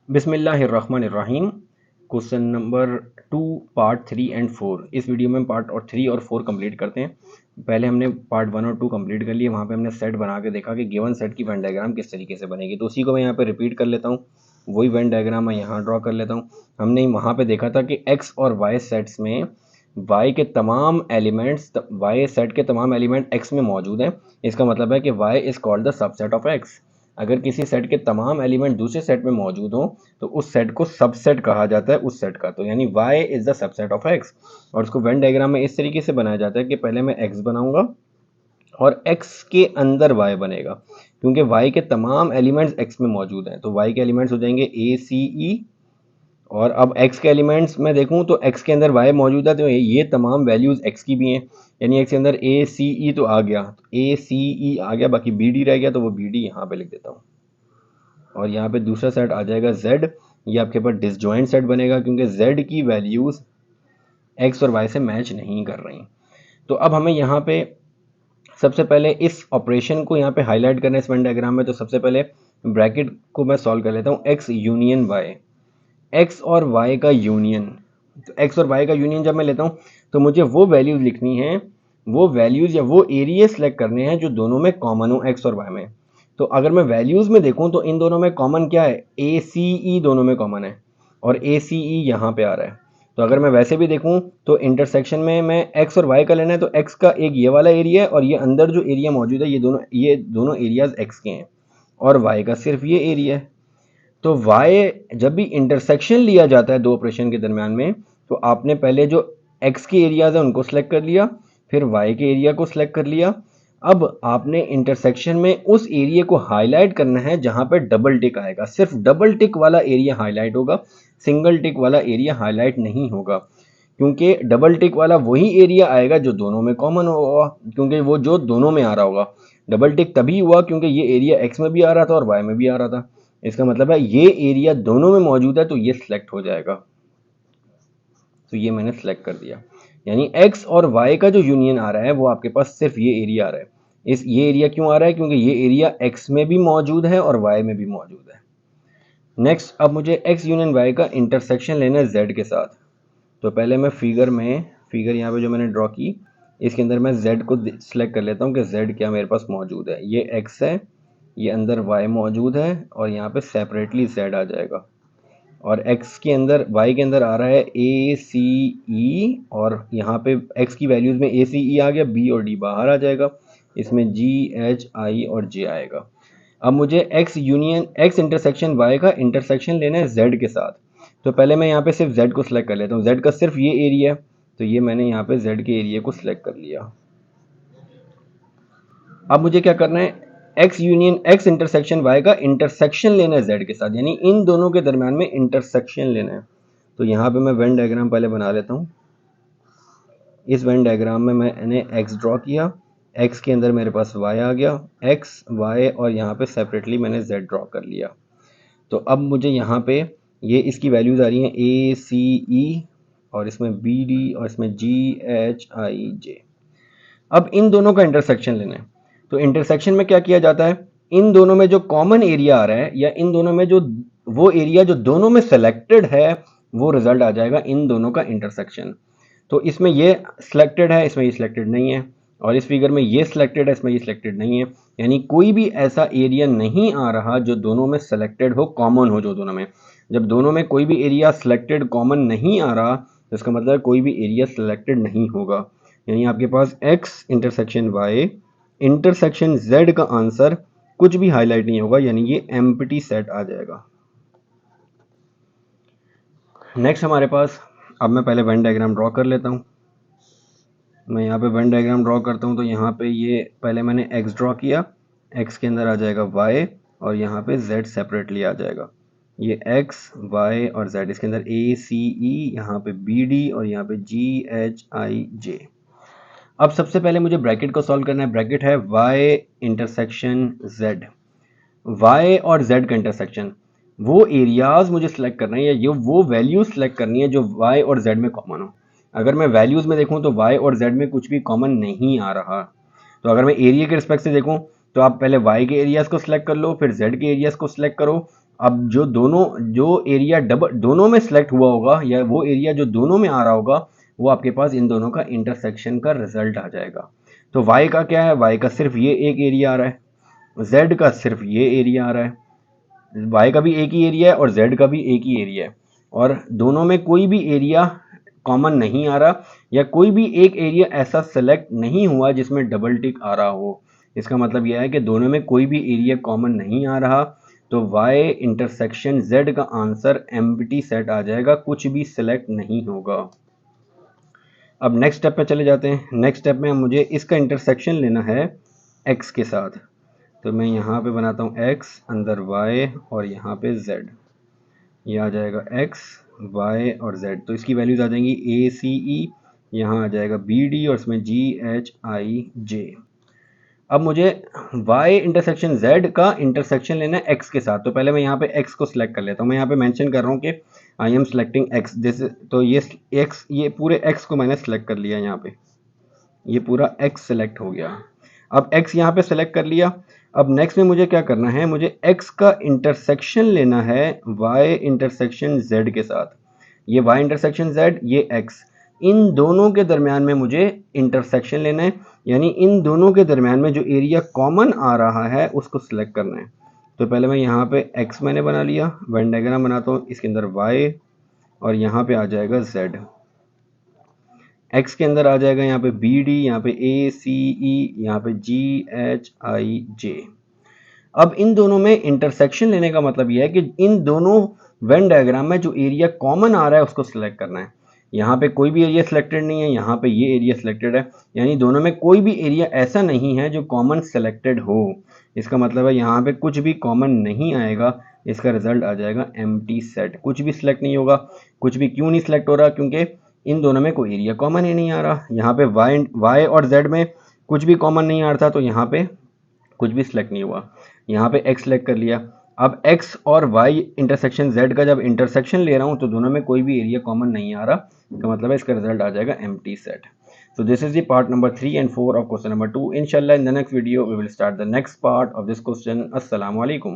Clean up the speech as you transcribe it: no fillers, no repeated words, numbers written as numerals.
बिस्मिल्लाहिर्रहमानिर्रहीम। Question number 2 part 3 and 4। इस video में पार्ट और 3 और 4 कंप्लीट करते हैं। पहले हमने पार्ट 1 और 2 कंप्लीट कर लिए, वहाँ पे हमने सेट बना के देखा कि गिवन सेट की वेन डायग्राम किस तरीके से बनेगी। तो उसी को मैं यहाँ पे रिपीट कर लेता हूँ, वही वेन डायग्राम मैं यहाँ ड्रॉ कर लेता हूँ। हमने वहाँ पे देखा था कि एक्स और वाई सेट्स में वाई के तमाम एलिमेंट्स वाई सेट के तमाम एलिमेंट एक्स में मौजूद हैं। इसका मतलब है कि Y is called the subset of X. अगर किसी सेट के तमाम एलिमेंट दूसरे सेट में मौजूद हों तो उस सेट को सबसेट कहा जाता है उस सेट का। तो यानी y is the subset of x। और उसको वेन डायग्राम में इस तरीके से बनाया जाता है कि पहले मैं x बनाऊंगा और x के अंदर y बनेगा, क्योंकि y के तमाम एलिमेंट्स x में मौजूद हैं। तो y के एलिमेंट्स हो जाएंगे a c e, और अब x के एलिमेंट्स में देखूं तो x के अंदर y मौजूद है, तो ये तमाम वैल्यूज x की भी हैं। यानी x के अंदर a c e तो आ गया, a c e आ गया, बाकी b d रह गया, तो वो b d यहाँ पे लिख देता हूँ। और यहाँ पे दूसरा सेट आ जाएगा z। ये आपके पास डिसजॉइंट सेट बनेगा क्योंकि z की वैल्यूज x और y से मैच नहीं कर रही। तो अब हमें यहाँ पे सबसे पहले इस ऑपरेशन को यहाँ पे हाईलाइट करना है इस वेन डायग्राम में। तो सबसे पहले ब्रैकेट को मैं सॉल्व कर लेता हूँ, x यूनियन y, x और y का यूनियन। तो x और y का यूनियन जब मैं लेता हूँ तो मुझे वो वैल्यूज लिखनी है, वो वैल्यूज या वो एरिया सेलेक्ट करने हैं जो दोनों में कॉमन हो x और y में। तो अगर मैं वैल्यूज में देखूं तो इन दोनों में कॉमन क्या है, ए सी ई दोनों में कॉमन है, और ए सी ई यहाँ पे आ रहा है। तो अगर मैं वैसे भी देखूं तो इंटरसेक्शन में मैं x और y का लेना है, तो x का एक ये वाला एरिया है और ये अंदर जो एरिया मौजूद है ये दोनों एरियाज x के हैं, और y का सिर्फ ये एरिया है। तो y जब भी इंटरसेक्शन लिया जाता है दो ऑपरेशन के दरमियान में, तो आपने पहले जो x के एरियाज है उनको सेलेक्ट कर लिया, फिर y के एरिया को सेलेक्ट कर लिया। अब आपने इंटरसेक्शन में उस एरिया को हाईलाइट करना है जहां पे डबल टिक आएगा। सिर्फ डबल टिक वाला एरिया हाईलाइट होगा, सिंगल टिक वाला एरिया हाईलाइट नहीं होगा, क्योंकि डबल टिक वाला वही एरिया आएगा जो दोनों में कॉमन होगा, क्योंकि वो जो दोनों में आ रहा होगा। डबल टिक तभी हुआ क्योंकि ये एरिया x में भी आ रहा था और y में भी आ रहा था। इसका मतलब है ये एरिया दोनों में मौजूद है, तो ये सिलेक्ट हो जाएगा। तो ये मैंने सेलेक्ट कर दिया, यानी x और y का जो यूनियन आ रहा है वो आपके पास सिर्फ ये एरिया आ रहा है। ये एरिया क्यों आ रहा है, क्योंकि ये एरिया x में भी मौजूद है और y में भी मौजूद है। नेक्स्ट, अब मुझे x यूनियन y का इंटरसेक्शन लेना है z के साथ। तो पहले मैं फिगर यहाँ पे जो मैंने ड्रॉ की, इसके अंदर मैं z को सिलेक्ट कर लेता हूँ कि z क्या मेरे पास मौजूद है। ये x है, ये अंदर y मौजूद है, और यहाँ पे सेपरेटली z आ जाएगा। और x के अंदर y के अंदर आ रहा है a c e, और यहाँ पे x की वैल्यूज में a c e आ गया, b और d बाहर आ जाएगा, इसमें g h i और j आएगा। अब मुझे x इंटरसेक्शन y का इंटरसेक्शन लेना है z के साथ। तो पहले मैं यहाँ पे सिर्फ z को सिलेक्ट कर लेता हूँ, z का सिर्फ ये एरिया है, तो ये मैंने यहाँ पे z के एरिया को सिलेक्ट कर लिया। अब मुझे क्या करना है, x इंटरसेक्शन y का इंटरसेक्शन लेना है z के साथ, यानी इन दोनों के दरम्यान में इंटरसेक्शन लेना है। तो यहाँ पे मैं वेन डायग्राम पहले बना लेता हूँ। इस वेन डायग्राम में मैंने x ड्रॉ किया, x के अंदर मेरे पास y आ गया, x y, और यहाँ पे सेपरेटली मैंने z ड्रॉ कर लिया। तो अब मुझे यहाँ पे ये इसकी वैल्यूज आ रही हैं a c e, और इसमें b d, और इसमें g h i j। अब इन दोनों का इंटरसेक्शन लेना है। तो इंटरसेक्शन में क्या किया जाता है, इन दोनों में जो कॉमन एरिया आ रहा है, या इन दोनों में जो वो एरिया जो दोनों में सेलेक्टेड है, वो रिजल्ट आ जाएगा इन दोनों का इंटरसेक्शन। तो इसमें ये सिलेक्टेड है, इसमें ये सिलेक्टेड नहीं है, और इस फिगर में ये सिलेक्टेड है, इसमें ये सिलेक्टेड नहीं है। यानी कोई भी ऐसा एरिया नहीं आ रहा जो दोनों में सेलेक्टेड हो, कॉमन हो जो दोनों में। जब दोनों में कोई भी एरिया सिलेक्टेड कॉमन नहीं आ रहा, तो इसका मतलब कोई भी एरिया सिलेक्टेड नहीं होगा। यानी आपके पास x intersection y intersection z का आंसर कुछ भी हाईलाइट नहीं होगा, यानी ये एम्प्टी सेट आ जाएगा। नेक्स्ट हमारे पास, अब मैं पहले वेन डायग्राम ड्रॉ कर लेता हूँ। मैं यहाँ पे वेन डायग्राम ड्रॉ करता हूँ, तो यहाँ पे ये पहले मैंने x ड्रॉ किया, x के अंदर आ जाएगा y, और यहाँ पे z सेपरेटली आ जाएगा। ये x y और z, इसके अंदर a c e, यहाँ पे b d, और यहाँ पे g h i j। अब सबसे पहले मुझे ब्रैकेट को सॉल्व करना है। ब्रैकेट है y इंटरसेक्शन z, y और z का इंटरसेक्शन। वो एरियाज मुझे सिलेक्ट करना है, या ये वो वैल्यूज सिलेक्ट करनी है जो y और z में कॉमन हो। अगर मैं वैल्यूज में देखूं तो y और z में कुछ भी कॉमन नहीं आ रहा। तो अगर मैं एरिया के रिस्पेक्ट से देखूं तो आप पहले y के एरियाज को सिलेक्ट कर लो, फिर z के एरियाज को सिलेक्ट करो, अब जो एरिया डबल दोनों में सिलेक्ट हुआ होगा या वो एरिया जो दोनों में आ रहा होगा, वो आपके पास इन दोनों का इंटरसेक्शन का रिजल्ट आ जाएगा। तो y का क्या है, y का सिर्फ ये एक एरिया आ रहा है, z का सिर्फ ये एरिया आ रहा है, y का भी एक ही एरिया है और z का भी एक ही एरिया है, और दोनों में कोई भी एरिया कॉमन नहीं आ रहा या कोई भी एक एरिया ऐसा सेलेक्ट नहीं हुआ जिसमें डबल टिक आ रहा हो। इसका मतलब यह है कि दोनों में कोई भी एरिया कॉमन नहीं आ रहा, तो y इंटरसेक्शन z का आंसर एम्प्टी सेट आ जाएगा, कुछ भी सिलेक्ट नहीं होगा। अब नेक्स्ट स्टेप पे चले जाते हैं। नेक्स्ट स्टेप में मुझे इसका इंटरसेक्शन लेना है x के साथ, तो मैं यहाँ पे बनाता हूँ x, अंदर y और यहाँ पे z, ये आ जाएगा x y और z, तो इसकी वैल्यूज आ जाएंगी a c e, यहाँ आ जाएगा b d और इसमें g h i j। अब मुझे y इंटरसेक्शन z का इंटरसेक्शन लेना है x के साथ, तो पहले मैं यहाँ पे x को सिलेक्ट कर लेता हूँ। मैं यहाँ पे मेंशन कर रहा हूँ कि I am selecting x, this, तो ये x, ये पूरे x को मैंने सिलेक्ट कर लिया, यहाँ पे ये पूरा x सिलेक्ट हो गया। अब x यहाँ पे सिलेक्ट कर लिया। अब नेक्स्ट में मुझे क्या करना है, मुझे x का इंटरसेक्शन लेना है y इंटरसेक्शन z के साथ। ये y इंटरसेक्शन z, ये x, इन दोनों के दरमियान में मुझे इंटरसेक्शन लेना है, यानी इन दोनों के दरमियान में जो एरिया कॉमन आ रहा है उसको सिलेक्ट करना है। तो पहले मैं यहाँ पे x मैंने बना लिया, वेन डायग्राम बनाता हूँ, इसके अंदर y और यहाँ पे आ जाएगा z, x के अंदर आ जाएगा यहाँ पे बी डी, यहाँ पे ए सी ई, यहाँ पे जी एच आई जे। अब इन दोनों में इंटरसेक्शन लेने का मतलब यह है कि इन दोनों वेन डायग्राम में जो एरिया कॉमन आ रहा है उसको सिलेक्ट करना है। यहाँ पे कोई भी एरिया सिलेक्टेड नहीं है, यहाँ पे ये एरिया सिलेक्टेड है, यानी दोनों में कोई भी एरिया ऐसा नहीं है जो कॉमन सिलेक्टेड हो। इसका मतलब है यहाँ पे कुछ भी कॉमन नहीं आएगा, इसका रिजल्ट आ जाएगा एम्प्टी सेट, कुछ भी सिलेक्ट नहीं होगा। कुछ भी क्यों नहीं सिलेक्ट हो रहा, क्योंकि इन दोनों में कोई एरिया कॉमन ही नहीं आ रहा। यहाँ पे y और z में कुछ भी कॉमन नहीं आ रहा था, तो यहाँ पे कुछ भी सिलेक्ट नहीं हुआ। यहाँ पे x सिलेक्ट कर लिया। अब x और y इंटरसेक्शन z का जब इंटरसेक्शन ले रहा हूँ तो दोनों में कोई भी एरिया कॉमन नहीं आ रहा, तो मतलब है इसका रिजल्ट आ जाएगा empty set. So this is the part number 3 and 4 of question number 2. Inshallah in the next video we will start the next part of this question. Assalamu alaikum.